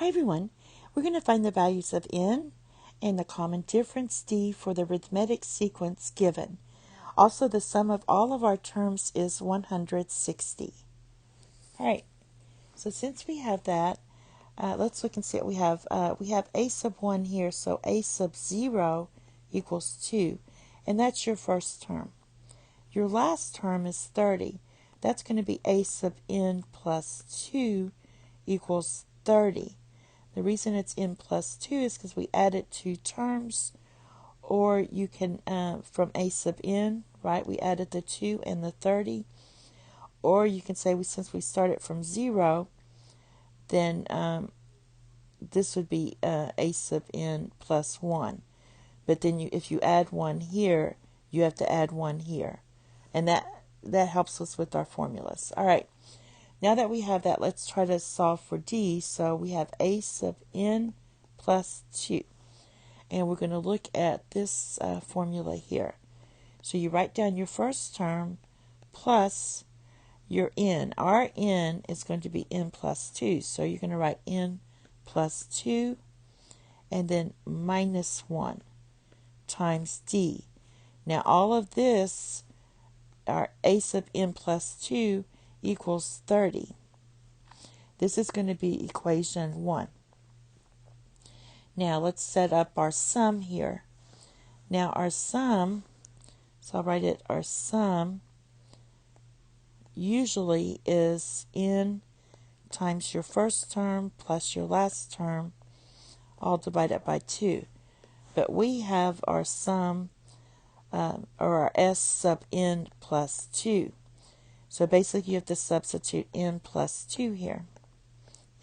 Hi everyone, we're going to find the values of n and the common difference d for the arithmetic sequence given. Also, the sum of all of our terms is 160. Alright, so since we have that, let's look and see what we have. We have a sub 1 here, so a sub 0 equals 2, and that's your first term. Your last term is 30. That's going to be a sub n plus 2 equals 30. The reason it's n plus 2 is because we added two terms, or you can, from a sub n, right, we added the 2 and the 30, or you can say since we started from 0, then this would be a sub n plus 1. But then if you add 1 here, you have to add 1 here. And that helps us with our formulas. All right. Now that we have that, let's try to solve for d. So we have a sub n plus 2. And we're going to look at this formula here. So you write down your first term plus your n. Our n is going to be n plus 2. So you're going to write n plus 2 and then minus 1 times d. Now all of this, our a sub n plus 2 equals 30. This is going to be equation 1. Now let's set up our sum here. Now our sum, so I'll write it, our sum usually is n times your first term plus your last term, all divided by 2. But we have our sum, or our s sub n plus 2. So basically you have to substitute n plus 2 here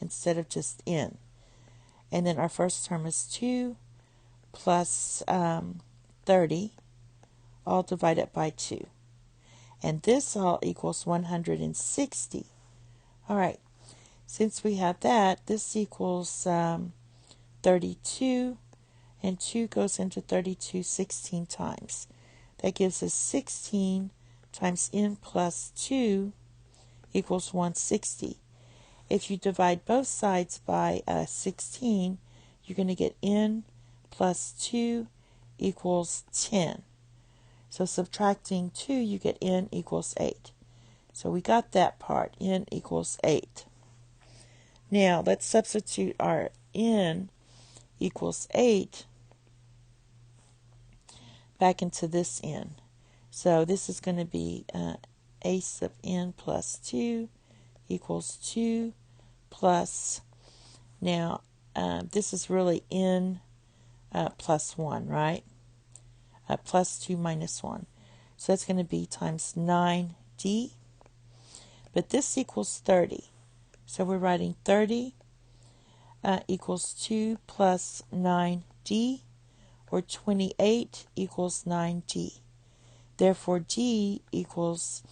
instead of just n. And then our first term is 2 plus 30, all divided by 2. And this all equals 160. All right, since we have that, this equals 32, and 2 goes into 32 16 times. That gives us 16 times n plus 2 equals 160. If you divide both sides by 16, you're going to get n plus 2 equals 10. So subtracting 2, you get n equals 8. So we got that part, n equals 8. Now let's substitute our n equals 8 back into this n. So this is going to be a sub n plus 2 equals 2 plus, now this is really n plus 1, right? Plus 2 minus 1. So that's going to be times 9d. But this equals 30. So we're writing 30 equals 2 plus 9d, or 28 equals 9d. Therefore, d equals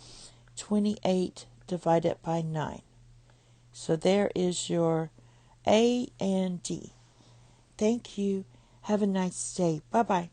28 divided by 9. So there is your A and D. Thank you. Have a nice day. Bye-bye.